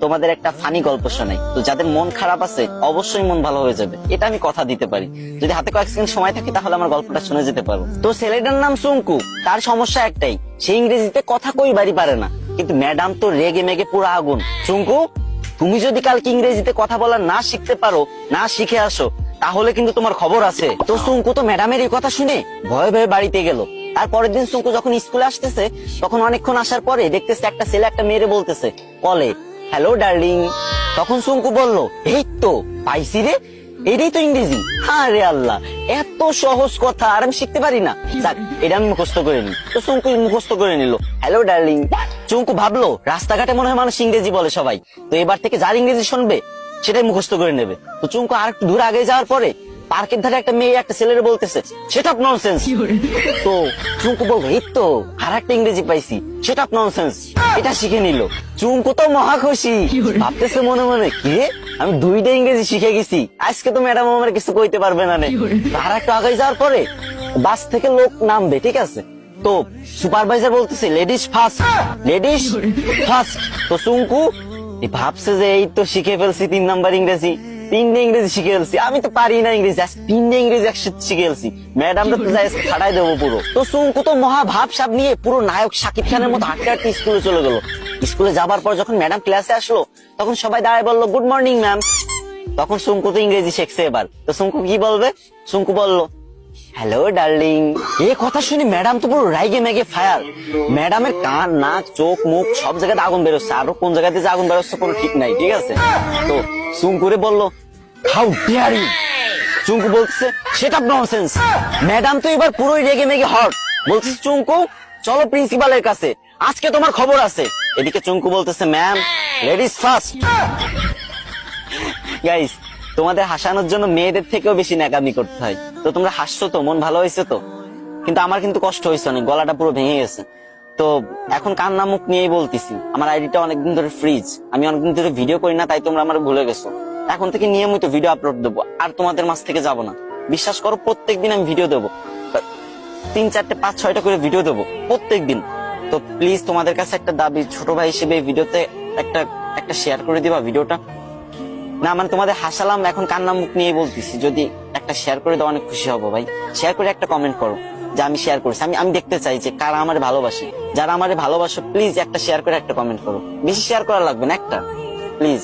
তোমাদের একটা ফানি গল্প শোনাই। তো যাদের মন খারাপ আছে অবশ্যই মন ভালো হয়ে যাবে, এটা আমি কথা দিতে পারি। যদি হাতে কয়েক সেকেন্ড সময় থাকে তাহলে আমার গল্পটা শুনে যেতে পারো। তো ছেলেটার নাম সুঙ্কু, তার সমস্যা একটাই, সে ইংরেজিতে কথা কইবারই পারে না। কিন্তু ম্যাডাম তো রেগে মেগে পুরো আগুন। সুঙ্কু, তুমি যদি কালকে ইংরেজিতে কথা বলা না শিখতে পারো, না শিখে আসো, তাহলে কিন্তু তোমার খবর আছে। তো সুঙ্কু তো ম্যাডামের এই কথা শুনে ভয়ে ভয়ে বাড়িতে গেল। আর পরের দিন সুঙ্কু যখন স্কুলে আসতেছে, তখন অনেকক্ষণ আসার পরে দেখতেছে একটা ছেলে একটা মেয়েরে বলতেছে কলে, হ্যালো ডার্লিং। তখন সুঙ্কু বলল, এই তো পাইছি রে, এটাই তো ইংরেজি। হ্যাঁ রে আল্লাহ, এত সহজ কথা আর আমি শিখতে পারি না। যাক, এটা আমি মুখস্থ করে নি। তো সুঙ্কু মুখস্থ করে নিল, হ্যালো ডার্লিং। চুঙ্কু ভাবলো রাস্তাঘাটে মনে হয় মানুষ ইংরেজি বলে সবাই, তো এবার থেকে যার ইংরেজি শুনবে সেটাই মুখস্থ করে নেবে। তো চুঙ্কু আর একটু দূর আগে যাওয়ার পরে পার্কের ধারে একটা মেয়ে একটা ছেলের বলতেছে, সেট আপ ননসেন্স। তো চুঙ্কু বলবো, এই তো আর একটা ইংরেজি পাইছি, সেট আপ ননসেন্স। এটা শিখে নিল। চুঙ্কু তো মহা খুশি, ভাবতেছে মনে মনে, কি রে আমি 2টা ইংরেজি শিখে গেছি, আজকে তো ম্যাডাম আমার কিছু কইতে পারবে না। আর একটু আগে যাওয়ার পরে বাস থেকে লোক নামবে, ঠিক আছে, তো সুপারভাইজার বলতেছে লেডিস ফার্স্ট, লেডিস ফার্স্ট। তো চুঙ্কু ভাবছে যে এই তো শিখে ফেলছি 3 নাম্বার ইংরেজি, 3টে ইংরেজি শিখে ফেলছি, আমি তো পারি না ইংরেজি, 3টে ইংরেজি একসাথে শিখে ফেলছি, ম্যাডামরা তো যাই ছাড়াই দেবো পুরো। তো চুঙ্কু তো মহা ভাবসাব নিয়ে পুরো নায়ক শাকিব খানের মতো হাঁটতে হাঁটতে স্কুলে চলে গেল। স্কুলে যাবার পর যখন ম্যাডাম ক্লাসে আসলো, তখন সবাই দাঁড়ায় বললো, গুড মর্নিং ম্যাম। তখন চুঙ্কু তো ইংরেজি শিখছে এবার, তো চুঙ্কু কি বলবে? চুঙ্কু বললো, হ্যালো ডার্লিং। এই কথা শুনে ম্যাডাম তো পুরো রাইগে মেগে ফায়ার। ম্যাডামের কান, নাক, চোখ, মুখ সব জায়গাতে আগুন বেরোচ্ছে, আরো কোন জায়গাতে যে আগুন বেরোচ্ছে কোনো ঠিক নাই, ঠিক আছে। তো চুঙ্কুরে বললো, হাউ ডিয়ার ইউ। চুঙ্কু বলছে, সেট আপ ননসেন্স। ম্যাডাম তো এবার পুরোই রেগে মেগে হট, বলছে, চুঙ্কু চলো প্রিন্সিপালের কাছে, আজকে তোমার খবর আছে। এদিকে চুঙ্কু বলতেছে, ম্যাম লেডিস ফার্স্ট। গাইস, তোমাদের হাসানোর জন্য মেয়েদের থেকেও বেশি ন্যাকামি করতে হয়। তো তোমরা হাসছো তো, মন ভালো হয়েছে তো, কিন্তু আমার কিন্তু কষ্ট হয়েছে অনেক, গলাটা পুরো ভেঙে গেছে। তো এখন কান্না মুখ নিয়েই বলতেছি, আমার আইডিটা অনেকদিন ধরে ফ্রিজ, আমি অনেকদিন ধরে ভিডিও করি না, তাই তোমরা আমার ভুলে গেছো। এখন থেকে নিয়মিত ভিডিও আপলোড দেবো, আর তোমাদের মাঝ থেকে যাবো না, বিশ্বাস করো। প্রত্যেকদিন আমি ভিডিও দেবো, 3, 4, 5, 6টা করে ভিডিও দেবো প্রত্যেকদিন। তো প্লিজ তোমাদের কাছে একটা দাবি, ছোট ভাই হিসেবে ভিডিওতে একটা শেয়ার করে দিবা ভিডিওটা। না মানে তোমাদের হাসালাম, এখন কান্না মুখ নিয়ে বলতেছি, যদি একটা শেয়ার করে দাও অনেক খুশি হবো ভাই। শেয়ার করে একটা কমেন্ট করো যে আমি শেয়ার করেছি, আমি দেখতে চাই যে কারা আমার ভালোবাসে। যারা আমার ভালোবাসো প্লিজ একটা শেয়ার করে একটা কমেন্ট করো, বেশি শেয়ার করা লাগবে না, একটা প্লিজ।